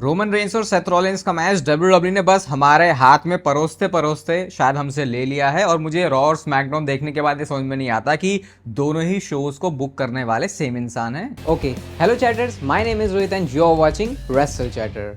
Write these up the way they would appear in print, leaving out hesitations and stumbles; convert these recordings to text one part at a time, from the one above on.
Roman Reigns और Seth Rollins का match WW ने बस हमारे हाथ में परोसते परोसते शायद हमसे ले लिया है। और मुझे रॉ और स्मैकडाउन देखने के बाद ये समझ में नहीं आता कि दोनों ही शोज को बुक करने वाले सेम इंसान हैं। Okay, hello chatters, my name is Rohit and you are watching Wrestle Chatter.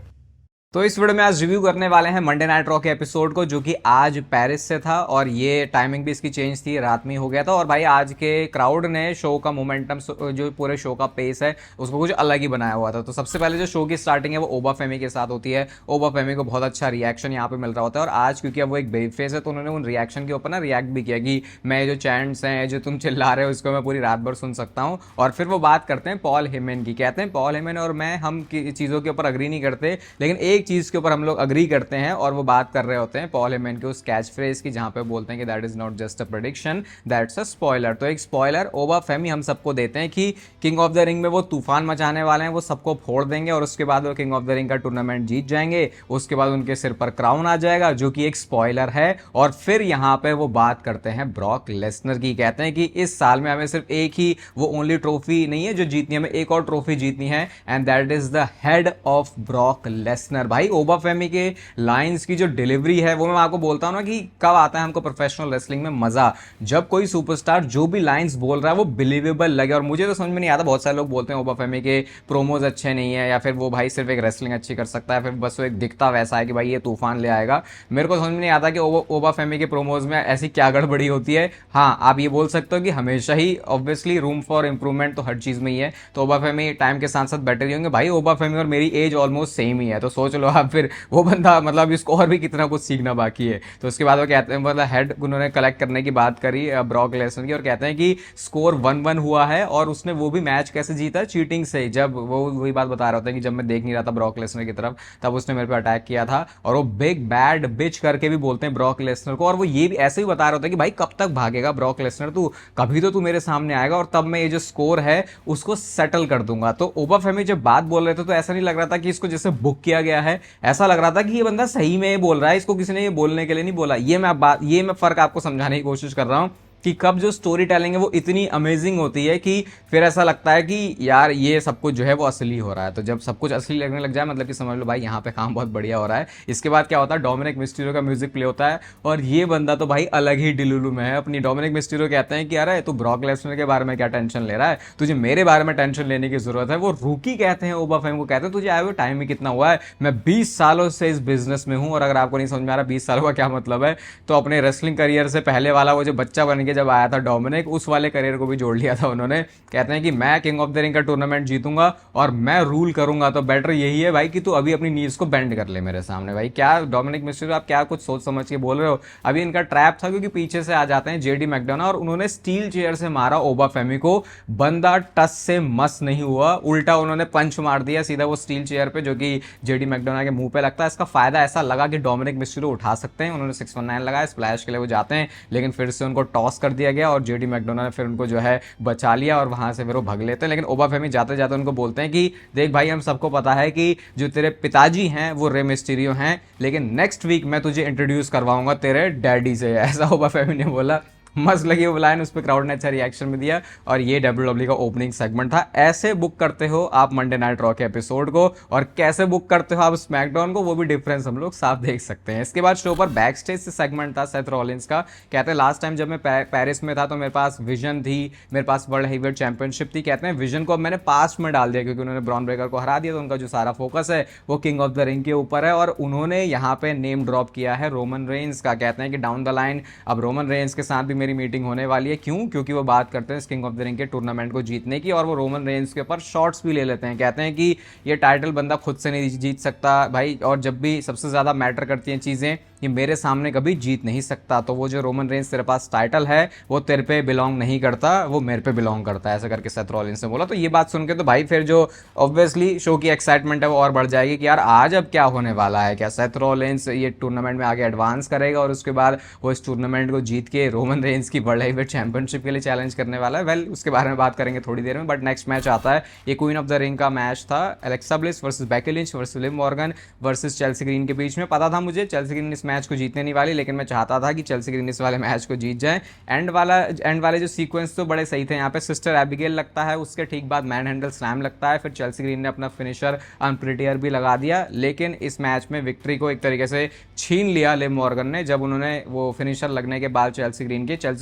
तो इस वीडियो में आज रिव्यू करने वाले हैं मंडे नाइट रॉ के एपिसोड को, जो कि आज पेरिस से था और ये टाइमिंग भी इसकी चेंज थी, रात में हो गया था। और भाई आज के क्राउड ने शो का मोमेंटम, जो पूरे शो का पेस है उसको कुछ अलग ही बनाया हुआ था। तो सबसे पहले जो शो की स्टार्टिंग है वो ओबा फेमी के साथ होती है। ओबा फेमी को बहुत अच्छा रिएक्शन यहाँ पे मिल रहा होता है। और आज क्योंकि अब वो एक बेब फेस है तो उन्होंने उन रिएक्शन के ऊपर ना रिएक्ट भी किया कि मैं जो चैंट्स हैं, जो तुम चिल्ला रहे हो, इसको मैं पूरी रात भर सुन सकता हूँ। और फिर वो बात करते हैं पॉल हेमन की। कहते हैं पॉल हेमन और मैं, हम चीज़ों के ऊपर अग्री नहीं करते, लेकिन एक चीज़ के ऊपर हम लोग अग्री करते हैं। और वो बात कर रहे होते हैं पॉल हेमन के उस कैच फ्रेज की, जहां पे बोलते हैं कि that is not just a prediction, that's a spoiler. तो एक स्पॉइलर ओबा फेमी हम सबको देते हैं कि किंग ऑफ द रिंग में वो तूफान मचाने वाले हैं, वो सबको फोड़ देंगे और उसके बाद वो किंग ऑफ द रिंग का टूर्नामेंट जीत जाएंगे। उसके बाद उनके सिर पर क्राउन आ जाएगा, जो कि एक स्पॉइलर है। और फिर यहां पे वो बात करते हैं ब्रॉक लेसनर की। कहते हैं कि इस साल में हमें सिर्फ एक ही वो ओनली ट्रॉफी नहीं है जो जीतनी है, हमें एक और ट्रॉफी जीतनी है, and that is the head of Brock Lesnar. भाई ओबा फेमी के लाइंस की जो डिलीवरी है वो मैं आपको बोलता हूं ना कि कब आता है हमको प्रोफेशनल रेसलिंग में मजा, जब कोई सुपरस्टार जो भी लाइंस बोल रहा है वो बिलीवेबल लगे। और मुझे तो समझ में नहीं आता, बहुत सारे लोग बोलते हैं ओबा फेमी के प्रोमोज अच्छे नहीं है, या फिर वो भाई सिर्फ एक रेसलिंग अच्छी कर सकता है, फिर बस वो एक दिखता वैसा है कि भाई ये तूफान ले आएगा। मेरे को समझ में नहीं आता कि ओबा फेमी के प्रोमोज में ऐसी क्या गड़बड़ी होती है। हाँ, आप ये बोल सकते हो कि हमेशा ही ऑब्वियसली रूम फॉर इंप्रूवमेंट तो हर चीज में ही है, तो ओबा फेमी टाइम के साथ साथ बेटर ही होंगे। भाई ओबा फेमी और मेरी एज ऑलमोस्ट सेम ही है, तो सोच लो आप, फिर वो बंदा मतलब इसको और भी कितना कुछ सीखना बाकी है। तो उसके बाद वो कहते हैं, मतलब हेड उन्होंने कलेक्ट करने की बात करी ब्रॉक लेसनर की, और कहते हैं कि स्कोर 1-1 हुआ है और उसने वो भी मैच कैसे जीता, चीटिंग से। जब वो वही बात बता रहा होता है कि जब मैं देख नहीं रहा था ब्रॉक लेसनर की तरफ, तब उसने मेरे पे अटैक किया था। और वो बिग बैड बिच करके भी बोलते हैं ब्रॉक लेसनर को। और वो ये भी ऐसे ही बता रहा होता है कि भाई कब तक भागेगा ब्रॉक लेसनर, तू कभी तो तू मेरे सामने आएगा और तब मैं ये जो स्कोर है उसको सेटल कर दूंगा। तो ओबा फेमी जब बात बोल रहे थे तो ऐसा नहीं लग रहा था कि इसको जैसे बुक किया गया है, ऐसा लग रहा था कि ये बंदा सही में बोल रहा है, इसको किसी ने ये बोलने के लिए नहीं बोला। ये मैं फर्क आपको समझाने की कोशिश कर रहा हूं कि कब जो स्टोरी टेलिंग है वो इतनी अमेजिंग होती है कि फिर ऐसा लगता है कि यार ये सब कुछ जो है वो असली हो रहा है। तो जब सब कुछ असली लगने लग जाए, मतलब कि समझ लो भाई यहाँ पे काम बहुत बढ़िया हो रहा है। इसके बाद क्या होता है, डोमिनिक मिस्टीरियो का म्यूजिक प्ले होता है और ये बंदा तो भाई अलग ही डिलुलू में है अपनी। डोमिनिक मिस्टीरियो कहते हैं कि यार तू ब्रॉक लेसनर के बारे में क्या टेंशन ले रहा है, तुझे मेरे बारे में टेंशन लेने की जरूरत है। वो रूकी कहते हैं ओबा फेम को, कहते हैं तुझे आए हुए टाइम ही कितना हुआ है, मैं 20 सालों से इस बिजनेस में हूं। और अगर आपको नहीं समझ में आ रहा 20 सालों का क्या मतलब है, तो अपने रेसलिंग करियर से पहले वाला वो जो बच्चा बन के जब आया था डोमिनिक, उस वाले करियर को भी जोड़ लिया था उन्होंने। कहते हैं कि मैं किंग ऑफ द रिंग का टूर्नामेंट जीतूंगा और मैं रूल करूंगा, तो बेटर यही है भाई कि तू अभी अपनी नीज को बेंड कर ले मेरे सामने। भाई क्या डोमिनिक मिस्टीरियो, आप क्या कुछ सोच समझ के बोल रहे हो। अभी इनका ट्रैप था क्योंकि पीछे से आ जाते हैं जेडी मैकडोना और उन्होंने स्टील चेयर से मारा ओबा फेमी को। बंदा टस से मस नहीं हुआ, उल्टा उन्होंने पंच मार दिया सीधा वो स्टील चेयर पे, जो कि जेडी मैकडोना के मुंह पे लगता है। इसका फायदा ऐसा लगा कि डोमिनिक मिस्टीरियो उठा सकते हैं, उन्होंने 619 लगाया, स्प्लैश के लिए वो जाते हैं, लेकिन फिर से उनको टॉस कर दिया गया और जेडी मैकडोना ने फिर उनको जो है बचा लिया और वहां से फिर वो भाग लेते हैं। लेकिन ओबा फेमी जाते जाते उनको बोलते हैं कि देख भाई, हम सबको पता है कि जो तेरे पिताजी हैं वो रे मिस्टीरियो हैं, लेकिन नेक्स्ट वीक मैं तुझे इंट्रोड्यूस करवाऊंगा तेरे डैडी से, ऐसा ओबा फेमी ने बोला। मस्त लगी वो लाइन, उस पर क्राउड ने अच्छा रिएक्शन भी दिया। और ये डब्ल्यूडब्ल्यू का ओपनिंग सेगमेंट था। ऐसे बुक करते हो आप मंडे नाइट रॉ के एपिसोड को, और कैसे बुक करते हो आप स्मैकडाउन को, वो भी डिफरेंस हम लोग साफ देख सकते हैं। इसके बाद शो पर बैक स्टेज से सेगमेंट था सेथ रॉलिंस का। कहते हैं लास्ट टाइम जब मैं पेरिस में था तो मेरे पास विजन थी, मेरे पास वर्ल्ड हेवीवेट चैंपियनशिप थी। कहते हैं विजन को अब मैंने पास्ट में डाल दिया क्योंकि उन्होंने ब्रॉन ब्रेकर को हरा दिया, तो उनका जो सारा फोकस है वो किंग ऑफ द रिंग के ऊपर है। और उन्होंने यहाँ पे नेम ड्रॉप किया है रोमन रेंस का। कहते हैं कि डाउन द लाइन अब रोमन रेंस के साथ भी मेरी मीटिंग होने वाली है। क्यों? क्योंकि वो बात करते हैं किंग ऑफ द रिंग के टूर्नामेंट को जीतने की, और वो रोमन रेंस के ऊपर शॉट्स भी ले लेते हैं। कहते हैं कि ये टाइटल बंदा खुद से नहीं जीत सकता भाई, और जब भी सबसे ज्यादा मैटर करती हैं चीजें, ये मेरे सामने कभी जीत नहीं सकता। तो वो जो रोमन रेंस तेरे पास टाइटल है वो तेरे पे बिलोंग नहीं करता, वो मेरे पे बिलोंग करता है, ऐसा करके सेथ रॉलिंस ने बोला। तो ये बात सुन के तो भाई फिर जो ऑब्वियसली शो की एक्साइटमेंट है वो और बढ़ जाएगी कि यार आज अब क्या होने वाला है। क्या सेथ रॉलिंस ये टूर्नामेंट में आगे एडवांस करेगा और उसके बाद वो इस टूर्नामेंट को जीत के रोमन रेंस की वर्ल्ड हेवीवेट चैंपियनशिप के लिए चैलेंज करने वाला है। वेल उसके बारे में बात करेंगे थोड़ी देर में, बट नेक्स्ट मैच आता है, ये क्वीन ऑफ द रिंग का मैच था, Alexa bliss versus Becky Lynch versus Liv Morgan versus Chelsea green के बीच में। पता था मुझे चेल्सी ग्रीन इस मैच को जीतने नहीं वाली, लेकिन मैं चाहता था कि चेल्सी ग्रीन इस वाले मैच को जीत जाए। एंड वाले जो सीक्वेंस तो बड़े सही थे यहाँ पे, सिस्टर एबिगेल लगता है, उसके ठीक बाद मैन हैंडल स्लैम लगता है, फिर चेल्सी ग्रीन ने अपना फिनिशर अनप्रिटियर भी लगा दिया। लेकिन इस मैच में विक्ट्री को एक तरीके से छीन लिया लिव मॉर्गन ने, जब उन्होंने वो फिनिशर लगने के बाद चेल्सी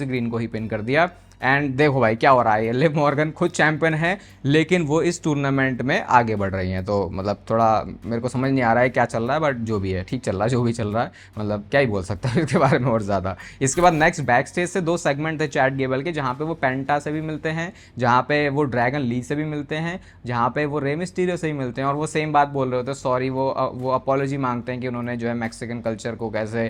ग्रीन को ही पिन कर दिया। एंड देखो भाई क्या हो रहा है, लिव मॉर्गन खुद चैंपियन है, लेकिन वो इस टूर्नामेंट में आगे बढ़ रही हैं। तो मतलब थोड़ा मेरे को समझ नहीं आ रहा है क्या चल रहा है, बट जो भी है ठीक चल रहा है, जो भी चल रहा है, मतलब क्या ही बोल सकता है इसके बारे में और ज़्यादा। इसके बाद नेक्स्ट बैक स्टेज से 2 सेगमेंट थे चैट गेबल के, जहाँ पे वो पेंटा से भी मिलते हैं, जहाँ पे वो ड्रैगन ली से भी मिलते हैं, जहाँ पे वो रे मिस्टीरियो से भी मिलते हैं, और वो सेम बात बोल रहे होते हैं, सॉरी वो अपॉलॉजी मांगते हैं कि उन्होंने जो है मैक्सिकन कल्चर को कैसे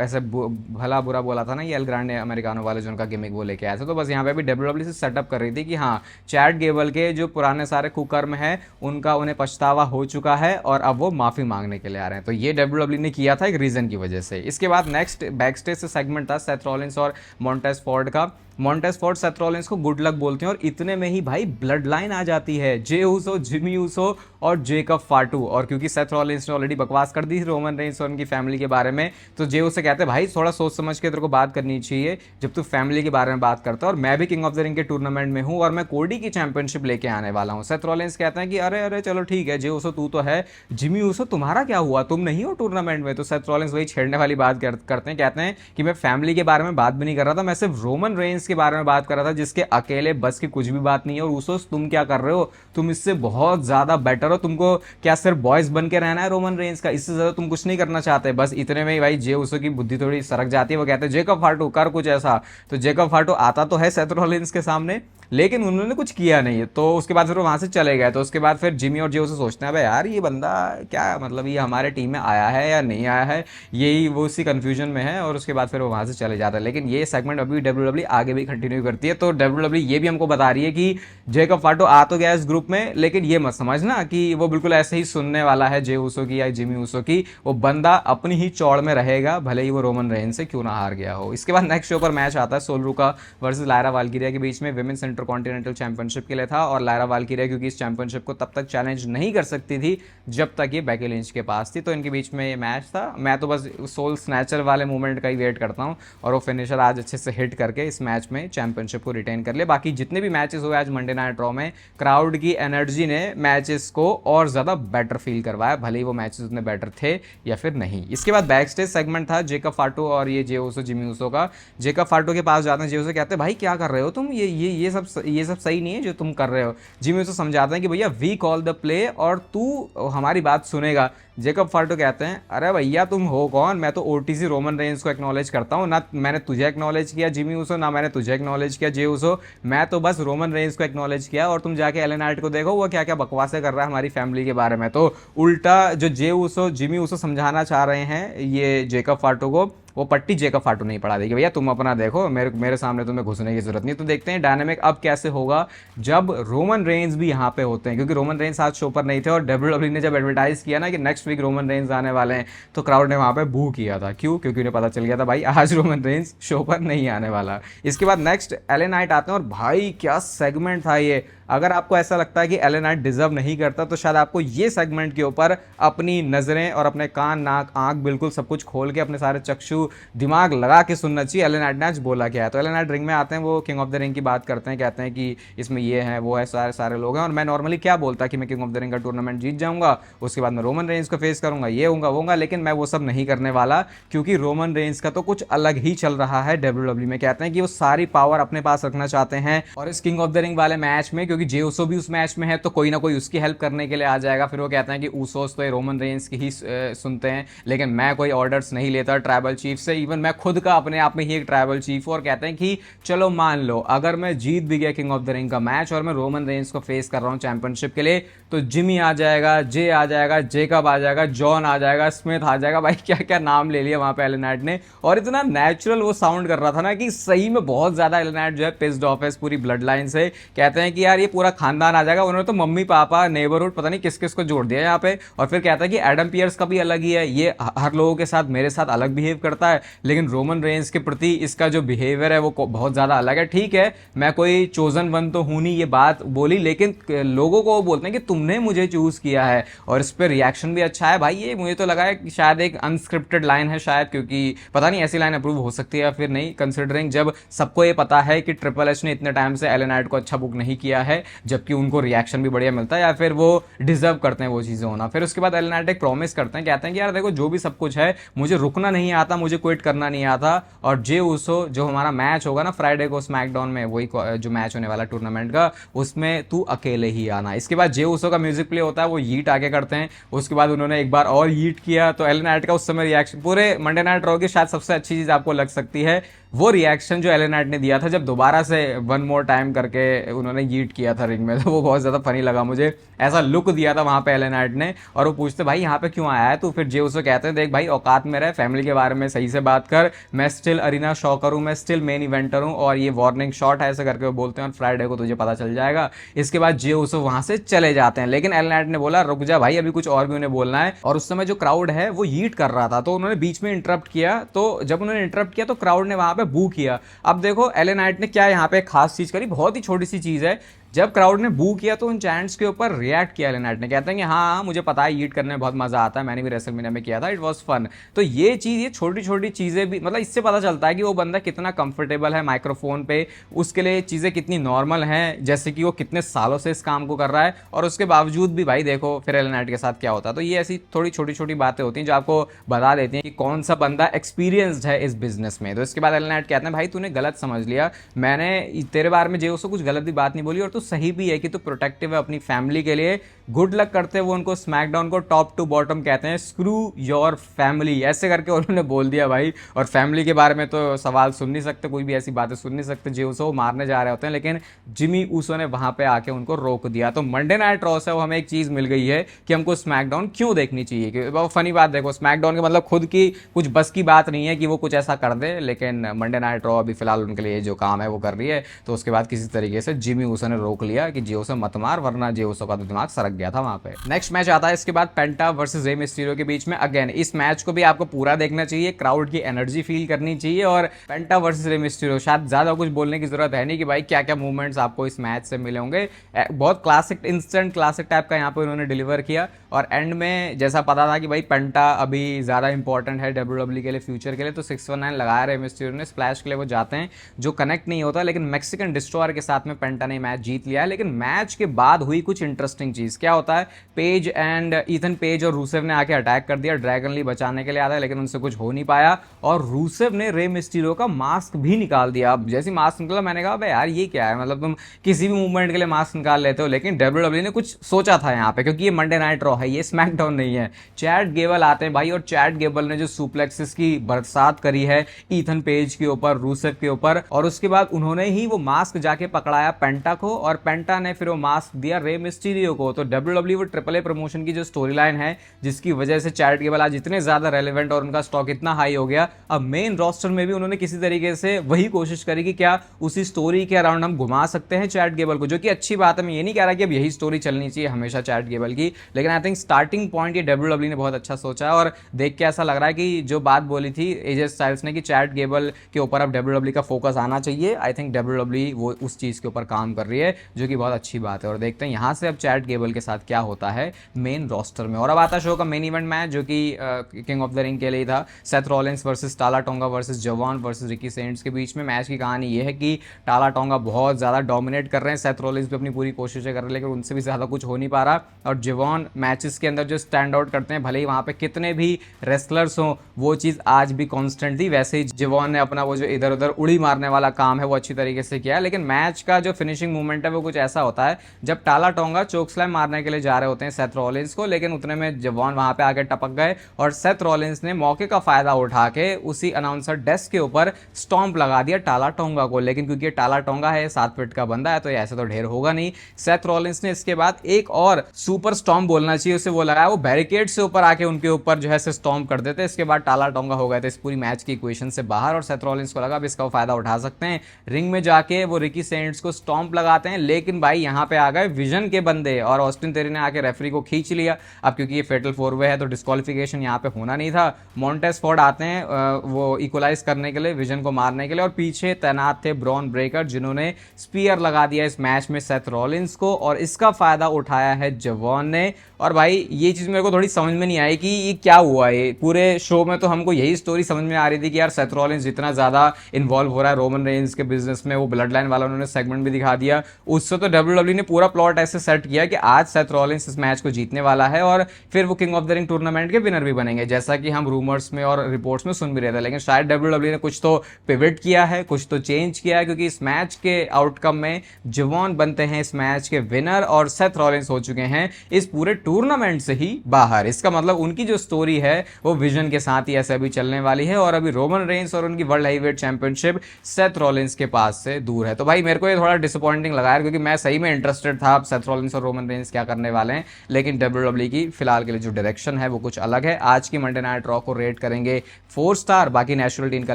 ऐसे भला बुरा बोला था ना, ये एल ग्रांडे अमेरिकानो वाले जो उनका गिमिक वो लेके आए थे। तो बस यहाँ पे भी डब्ल्यूडब्ल्यू से सेटअप कर रही थी कि हाँ, चैट गेबल के जो पुराने सारे कुकर्म है उनका उन्हें पछतावा हो चुका है और अब वो माफी मांगने के लिए आ रहे हैं। तो ये डब्ल्यूडब्ल्यू ने किया था एक रीजन की वजह से। इसके बाद नेक्स्ट बैकस्टेज से सेगमेंट था सेथ रॉलिंस और मॉन्टेज फॉर्ड का। मॉन्टेज फॉर्ड सेथ रॉलिंस को गुड लक बोलते हैं, और इतने में ही भाई ब्लड लाइन आ जाती है, जे ऊसो, जिमी ऊसो और जेकब फाटू। और क्योंकि सेथ रॉलिंस ने ऑलरेडी बकवास कर दी थी रोमन रेंस और उनकी फैमिली के बारे में, तो जे उसे कहते हैं भाई थोड़ा सोच समझ के तेरे को बात करनी चाहिए जब तू फैमिली के बारे में बात करता है, और मैं भी किंग ऑफ द रिंग के टूर्नामेंट में हूँ और मैं कोडी की चैंपियनशिप लेके आने वाला हूँ। सेथ रॉलिंस कहते हैं कि अरे अरे चलो ठीक है, जे ऊसो तू तो है, जिमी ऊसो तुम्हारा क्या हुआ, तुम नहीं हो टूर्नामेंट में। तो सेथ रॉलिंस वही छेड़ने वाली बात करते हैं, कहते हैं कि मैं फैमिली के बारे में बात भी नहीं कर रहा था, मैं सिर्फ रोमन रेंस के बारे में बात कर रहा था, जिसके अकेले बस की कुछ भी बात नहीं है। और ऊसोस तुम क्या कर रहे हो, तुम इससे बहुत ज्यादा बेटर हो, तुमको क्या सिर्फ बॉयज बन के रहना है रोमन रेंस का, इससे ज्यादा तुम कुछ नहीं करना चाहते। बस इतने में ही भाई जे ऊसो की बुद्धि थोड़ी सरक जाती है, वो कहते हैं जेकब फाटू कर कुछ ऐसा। तो जेकब फाटू आता तो है सेथ रॉलिंस के सामने, लेकिन उन्होंने कुछ किया नहीं है। तो उसके बाद फिर वो वहां से चले गए। तो उसके बाद फिर जिमी और जे ऊसो सोचते हैं भाई यार ये बंदा क्या मतलब ये हमारे टीम में आया है या नहीं आया है, यही वो उसी कंफ्यूजन में है, और उसके बाद फिर वो वहां से चले जाता है। लेकिन ये सेगमेंट अभी डब्ल्यूडब्ल्यू आगे भी कंटिन्यू करती है। तो डब्ल्यूडब्ल्यू ये भी हमको बता रही है कि जेकब फाटो आ तो गया इस ग्रुप में, लेकिन ये मत समझना कि वो बिल्कुल ऐसे ही सुनने वाला है जे ऊसो की या जिमी ऊसो की। वो बंदा अपनी ही चौड़ में रहेगा, भले ही वो रोमन रेंस से क्यों ना हार गया हो। इसके बाद नेक्स्ट शो पर मैच आता है सोलरुका वर्सेस लायरा वाल्किरिया के बीच में, विमेंस इंटरकॉन्टिनेंटल चैंपियनशिप के लिए था। और लायरा वाल्किरिया क्योंकि इस चैंपियनशिप को तब तक चैलेंज नहीं कर सकती थी जब तक ये बेकी लिंच के पास थी, तो इनके बीच में ये मैच था। मैं तो बस सोल स्नैचर वाले मूवमेंट का ही वेट करता हूँ, और वो फिनिशर आज अच्छे से हिट करके इस मैच में चैंपियनशिप को रिटेन कर ले। बाकी जितने भी मैचेस हुए आज मंडे नाइट रॉ में, क्राउड की एनर्जी ने मैचेस को और ज्यादा बेटर फील करवाया, भले ही वो मैचेस उतने बेटर थे या फिर नहीं। इसके बाद बैक स्टेज सेगमेंट था जेकब फाटो और ये जे ऊसो जिमी ऊसो का। जेकब फाटो के पास जाते हैं, जे ऊसो कहते हैं भाई क्या कर रहे हो तुम, ये सब सही नहीं है जो तुम कर रहे हो। जिमी ऊसो समझाते हैं कि भैया वी कॉल द प्ले और तू हमारी बात सुनेगा। जेकब फाटो कहते हैं अरे भैया तुम हो कौन, मैं तो ओटीसी रोमन रेंस को एक्नॉलेज करता हूँ, ना मैंने तुझे एक्नॉलेज किया जिमी ऊसो, ना मैंने तुझे एक्नॉलेज किया जे ऊसो, मैं तो बस रोमन रेंस को एक्नॉलेज किया। और तुम जाके एलन नाइट को देखो वो क्या क्या बकवासें कर रहा है हमारी फैमिली के बारे में। तो उल्टा जो जे ऊसो जिमी ऊसो समझाना चाह रहे हैं ये जेकब फाटो को, वो पट्टी जेकब फाटो नहीं पड़ा देगी, भैया तुम अपना देखो, मेरे सामने तुम्हें घुसने की जरूरत नहीं। तो देखते हैं डायनामिक अब कैसे होगा जब रोमन रेंस भी यहाँ पे होते हैं, क्योंकि रोमन रेंस आज शो पर नहीं थे, और डब्ल्यूडब्ल्यू ने जब एडवर्टाइज किया ना कि नेक्स्ट वीक रोमन रेंस आने वाले हैं, तो क्राउड ने वहाँ पे बू किया था। क्यों? क्योंकि उन्हें पता चल गया था भाई आज रोमन रेंस शो पर नहीं आने वाला। इसके बाद नेक्स्ट एले नाइट आते हैं, और भाई क्या सेगमेंट था ये। अगर आपको ऐसा लगता है कि एले नाइट डिजर्व नहीं करता, तो शायद आपको ये सेगमेंट के ऊपर अपनी नजरें और अपने कान नाक आंख बिल्कुल सब कुछ खोल के अपने सारे चक्षु दिमाग लगा के सुनना चाहिए। एले नाइट ने आज बोला क्या है। तो एले नाइट रिंग में आते हैं, वो किंग ऑफ द रिंग की बात करते हैं, कहते हैं कि इसमें ये है वो है, सारे लोग हैं, और मैं नॉर्मली क्या बोलता कि मैं किंग ऑफ द रिंग का टूर्नामेंट जीत जाऊंगा, उसके बाद मैं रोमन रेंस को फेस करूंगा, ये होऊंगा, लेकिन मैं वो सब नहीं करने वाला, क्योंकि रोमन रेंस का तो कुछ अलग ही चल रहा है डब्ल्यूडब्ल्यू में। कहते हैं कि वो सारी पावर अपने पास रखना चाहते हैं, और इस किंग ऑफ द रिंग वाले मैच में क्योंकि जे ऊसो भी उस मैच में है, तो कोई ना कोई उसकी हेल्प करने के लिए आ जाएगा। फिर वो कहते हैं कि ऊसोस तो रोमन रेंस की ही सुनते हैं, लेकिन मैं कोई ऑर्डर्स नहीं लेता ट्राइबल चीफ से, इवन मैं खुद का अपने आप में ही एक ट्राइबल चीफ। और कहते हैं कि चलो मान लो अगर मैं जीत भी गया किंग ऑफ द रिंग का मैच और मैं रोमन रेंस को फेस कर रहा हूं चैंपियनशिप के लिए, तो जिमी आ जाएगा, जे आ जाएगा, जेकब आ जाएगा, जॉन आ जाएगा, स्मिथ आ जाएगा, भाई क्या क्या नाम ले लिया वहां पे एले नाइट ने। और इतना नेचुरल वो साउंड कर रहा था ना कि सही में बहुत ज्यादा एले नाइट जो है पिस्ड ऑफ है इस पूरी ब्लड लाइन से। कहते हैं कि यार ये पूरा खानदान आ जाएगा, उन्होंने तो मम्मी पापा नेबरहुड पता नहीं किस किस को जोड़ दिया यहाँ पे। और फिर कहता है कि एडम पियर्स का भी अलग ही है, ये हर लोगों के साथ मेरे साथ अलग बिहेव करता करता है, लेकिन रोमन रेंस के प्रति इसका जो बिहेवियर है वो बहुत ज़्यादा अलग है। ठीक है, मैं कोई चोजन वन तो हूँ नहीं, ये बात बोली, लेकिन लोगों को वो बोलते हैं कि तुमने मुझे चूज़ किया है, और इस पर रिएक्शन भी अच्छा है भाई। ये मुझे तो लगा है कि शायद एक अनस्क्रिप्टेड लाइन है शायद, क्योंकि पता नहीं ऐसी लाइन अप्रूव हो सकती है या फिर नहीं, कंसिडरिंग जब सबको ये पता है कि ट्रिपल एच ने इतने टाइम से एलन नाइट को अच्छा बुक नहीं किया है, जबकि उनको रिएक्शन भी बढ़िया मिलता है, या फिर वो डिजर्व करते हैं वो चीज़ें होना। फिर उसके बाद एलन नाइट एक प्रॉमिस करते हैं, कहते हैं कि यार देखो जो भी सब कुछ है, मुझे रुकना नहीं आता, मुझे क्विट करना नहीं आता, और जे उसो जो हमारा मैच होगा ना फ्राइडे को स्मैकडाउन में, वही जो मैच होने वाला टूर्नामेंट का, उसमें तू अकेले ही आना। इसके बाद जे उसो का म्यूजिक प्ले होता है, वो यीट आगे करते हैं, उसके बाद उन्होंने एक बार और यीट किया, तो एलन नाइट का उस समय रिएक्शन पूरे मंडे नाइट रॉ की शायद सबसे अच्छी चीज आपको लग सकती है वो रिएक्शन जो एलन नाइट ने दिया था जब दोबारा से वन मोर टाइम करके उन्होंने यीट किया था रिंग में, तो वो बहुत ज़्यादा फनी लगा मुझे। ऐसा लुक दिया था वहाँ पे एलन नाइट ने, और वो पूछते भाई यहाँ पे क्यों आया है, तो फिर जे उसको कहते हैं देख भाई औकात में रहे, फैमिली के बारे में सही से बात कर, मैं स्टिल अरीना शॉकर हूँ, मैं स्टिल मेन इवेंटर हूँ, और ये वार्निंग शॉट है, ऐसे करके वो बोलते हैं, और फ्राइडे को तुझे पता चल जाएगा। इसके बाद जे उसो वहाँ से चले जाते हैं, लेकिन एलन नाइट ने बोला रुक जा भाई, अभी कुछ और भी उन्हें बोलना है, और उस समय जो क्राउड है वो यीट कर रहा था, तो उन्होंने बीच में इंटरप्ट किया, तो जब उन्होंने इंटरप्ट किया तो क्राउड ने वहाँ पे बू किया। अब देखो एलन नाइट ने क्या यहाँ पे खास चीज करी, बहुत ही छोटी सी चीज है, जब क्राउड ने बू किया तो उन चैंट्स के ऊपर रिएक्ट किया एलन नाइट ने, कहते हैं कि हाँ मुझे पता है यीट करने में बहुत मजा आता है, मैंने भी रेसलमेनिया में किया था, इट वाज फन। तो ये चीज़, ये छोटी छोटी चीज़ें भी, मतलब इससे पता चलता है कि वो बंदा कितना कंफर्टेबल है माइक्रोफोन पे, उसके लिए चीज़ें कितनी नॉर्मल हैं, जैसे कि वो कितने सालों से इस काम को कर रहा है, और उसके बावजूद भी भाई देखो फिर एलन नाइट के साथ क्या होता है। तो ये ऐसी थोड़ी छोटी छोटी बातें होती हैं जो आपको बता देती हैं कि कौन सा बंदा एक्सपीरियंस्ड है इस बिजनेस में। तो इसके बाद एलन नाइट कहते हैं भाई तूने गलत समझ लिया, मैंने तेरे बारे में जे उसको कुछ गलत भी बात नहीं बोली, और तू सही भी है कि तू प्रोटेक्टिव है अपनी फैमिली के लिए, गुड लक करते हैं वो उनको स्मैकडाउन को टॉप टू बॉटम कहते हैं, स्क्रू योर फैमिली, ऐसे करके उन्होंने बोल दिया भाई। और फैमिली के बारे में तो सवाल सुन नहीं सकते, कोई भी ऐसी बातें सुन नहीं सकते, जे उसो मारने जा रहे होते हैं, लेकिन जिमी ऊसो ने वहां पे आके उनको रोक दिया। तो मंडे नाइट रॉ से वो हमें एक चीज मिल गई है कि हमको स्मैकडाउन क्यों देखनी चाहिए, कि फनी बात देखो स्मैकडाउन के मतलब खुद की कुछ बस की बात नहीं है कि वो कुछ ऐसा कर दे, लेकिन मंडे नाइट रॉ अभी फिलहाल उनके लिए जो काम है वो कर रही है। तो उसके बाद किसी तरीके से जिमी ऊसो ने रोक लिया कि जे उसो मत मार, वरना जे उसो का तो दिमाग सरक गया था वहां पे। नेक्स्ट मैच आता है इसके बाद पेंटा वर्सेस रे मिस्टीरियो के बीच में। अगेन इस मैच को भी आपको पूरा देखना चाहिए, क्राउड की एनर्जी फील करनी चाहिए, और पेंटा वर्सेस रे मिस्टीरियो, शायद ज्यादा कुछ बोलने की जरूरत है नहीं कि भाई क्या क्या मूवमेंट्स आपको इस मैच से मिले होंगे। बहुत क्लासिक, इंस्टेंट क्लासिक टाइप का यहाँ पे उन्होंने डिलीवर किया, और एंड में जैसा पता था कि भाई पेंटा अभी ज्यादा इंपॉर्टेंट है डब्ल्यूडब्ल्यू के लिए, फ्यूचर के लिए, तो 619 लगाया रे मिस्टीरियो ने, स्प्लैश के लिए वो जाते हैं जो कनेक्ट नहीं होता, लेकिन मैक्सिकन डिस्ट्रॉयर के साथ में पेंटा ने मैच जीत लिया है। लेकिन मैच के बाद हुई कुछ इंटरेस्टिंग चीज, क्या होता है, पेज एंड ईथन पेज और रूसेव ने आके अटैक कर दिया, ड्रैगन ली बचाने के लिए आता है, लेकिन उनसे कुछ हो नहीं पाया, और रूसेव ने रे मिस्टीरियो का मास्क भी निकाल दिया। अब जैसे मास्क निकला मैंने कहा यार ये क्या है, मतलब तुम किसी भी मूवमेंट के लिए मास्क निकाल लेते हो, लेकिन डब्ल्यूडब्ल्यू ने कुछ सोचा था यहाँ पे, क्योंकि ये मंडे नाइट रॉ है, ये स्मैकडाउन नहीं है। चैट गेबल आते हैं भाई, और चैट गेबल ने जो सुप्लेक्सिस की बरसात करी है ईथन पेज के ऊपर, रूसेव के ऊपर, और उसके बाद उन्होंने ही वो मास्क जाके पकड़ाया पेंटा को, और पेंटा ने फिर वो मास्क दिया रे मिस्टीरियो को। तो डब्ल्यूडब्ल्यू वो ट्रिपल ए प्रमोशन की जो स्टोरी लाइन है, जिसकी वजह से चैट गेबल आज इतने ज्यादा रेलेवेंट और उनका स्टॉक इतना हाई हो गया, अब मेन रोस्टर में भी उन्होंने किसी तरीके से वही कोशिश करी कि क्या उसी स्टोरी के अराउंड हम घुमा सकते हैं चैट गेबल को, जो कि अच्छी बात है। मैं ये नहीं कह रहा कि अब यही स्टोरी चलनी चाहिए हमेशा चैट गेबल की, लेकिन आई थिंक स्टार्टिंग पॉइंट ये डब्ल्यूडब्ल्यू ने बहुत अच्छा सोचा है, और देख के ऐसा लग रहा है कि जो बात बोली थी एजे स्टाइल्स ने कि चैट गेबल के ऊपर अब डब्ल्यूडब्ल्यू का फोकस आना चाहिए, आई थिंक डब्ल्यूडब्ल्यू वो उस चीज के ऊपर काम कर रही है, जो कि बहुत अच्छी बात है। और देखते हैं यहाँ से अब चैट गेबल के साथ क्या होता है मेन रोस्टर में। और अब आता शो का मेन इवेंट मैच, जो कि किंग ऑफ द रिंग के लिए था, सेथ रॉलिंस वर्सेस टाला टोंगा वर्सेस जवान वर्सेस रिकी सेंट्स के बीच में। मैच की कहानी ये है कि टाला टोंगा बहुत ज़्यादा डोमिनेट कर रहे हैं, सेथ रॉलिंस भी अपनी पूरी कोशिशें कर रहे हैं, लेकिन उनसे भी ज़्यादा कुछ हो नहीं पा रहा, और जवान मैचेस के अंदर जो स्टैंड आउट करते हैं, भले ही वहाँ पे कितने भी रेसलर्स हों, वो चीज़ आज भी कॉन्स्टेंट थी। वैसे ही जवान ने अपना वो जो इधर उधर उड़ी मारने वाला काम है वो अच्छी तरीके से किया है, लेकिन मैच का जो फिनिशिंग मूवमेंट है वो कुछ ऐसा होता है जब टाला टोंगा चोक स्लैम मारने के लिए जा रहे होते हैं सेथ रॉलिंस को, लेकिन उतने में जवान वहां पे आके टपक गए, और सेथ रॉलिंस ने मौके का फायदा उठा के उसी अनाउंसर डेस्क के ऊपर स्टॉम्प लगा दिया टाला टोंगा को। लेकिन क्योंकि टाला टोंगा है 7 फीट का बंदा है, तो ऐसे तो ढेर होगा नहीं। सेथ रॉलिंस ने इसके बाद एक और सुपर स्टॉम्प बोलना चाहिए उसे, वो लगाया, वो बैरिकेड से ऊपर आके उनके ऊपर जो है स्टॉम्प कर देते। इसके बाद टाला टोंगा हो गए थे इस पूरी मैच की इक्वेशन से बाहर, और सेथ रॉलिंस को लगा अब इसका फायदा उठा सकते हैं, रिंग में जाके वो रिकी सेंट्स को स्टॉम्प लगाते हैं। लेकिन भाई यहाँ पे आ गए विजन के बंदे, और ऑस्टिन थेरी ने आके रेफरी को खींच लिया। अब क्योंकि ये फेटल 4-वे है तो डिस्क्वालिफिकेशन यहाँ पे होना नहीं था। मॉन्टेस फोर्ड आते हैं वो इक्वलाइज करने के लिए, विजन को मारने के लिए, और पीछे तैनात थे ब्रॉन ब्रेकर जिन्होंने स्पीयर लगा दिया इस मैच में सेथ रॉलिंस को, और इसका फायदा उठाया है जवॉन ने। और भाई ये चीज मेरे को थोड़ी समझ में नहीं आई कि ये क्या हुआ है। पूरे शो में तो हमको यही स्टोरी समझ में आ रही थी कि यार सेथ रॉलिंस जितना ज्यादा इन्वॉल्व हो रहा है रोमन रेंज के बिजनेस में, वो ब्लड लाइन वाला उन्होंने सेगमेंट भी दिखा दिया। उससे तो WWE ने पूरा प्लॉट ऐसे सेट किया कि आज सेथ रॉलिंस इस मैच को जीतने वाला है और फिर वो king of the ring tournament के विनर भी बनेंगे, जैसा कि हम रूमर्स में और रिपोर्ट्स में सुन भी रहे थे। लेकिन शायद WWE ने कुछ तो पिवट किया है, कुछ तो चेंज किया है, क्योंकि इस मैच के आउटकम में जवॉन बनते हैं इस मैच के विनर और सेथ रॉलिंस हो चुके हैं इस पूरे टूर्नामेंट से ही बाहर। इसका मतलब उनकी जो स्टोरी है वो विजन के साथ ही ऐसे अभी चलने वाली है और अभी रोमन रेंस और उनकी world heavyweight championship Seth Rollins के पास से दूर है। तो भाई मेरे को ये थोड़ा डिसअपॉइंटिंग लगा है, क्योंकि मैं सही में इंटरेस्टेड था अब सेथ रॉलिंस और रोमन रेंस क्या करने वाले हैं। लेकिन WWE की फिलहाल के लिए जो डायरेक्शन है वो कुछ अलग है। आज की मंडे नाइट रॉ को रेट करेंगे 4 स्टार। बाकी नेचुरल टीन का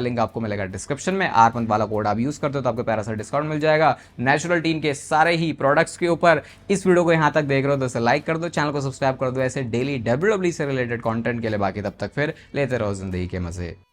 लिंक आपको मिलेगा डिस्क्रिप्शन में। आरपंत वाला कोड आप यूज करते हो तो आपको पैरा सा डिस्काउंट मिल जाएगा नेचुरल टीन के सारे ही प्रोडक्ट्स के ऊपर। इस वीडियो को यहां तक देख रहे हो तो इसे लाइक कर दो, चैनल को सब्सक्राइब कर दो ऐसे डेली WWE से रिलेटेड कंटेंट के लिए। बाकी तब तक फिर लेते रहो जिंदगी के मजे।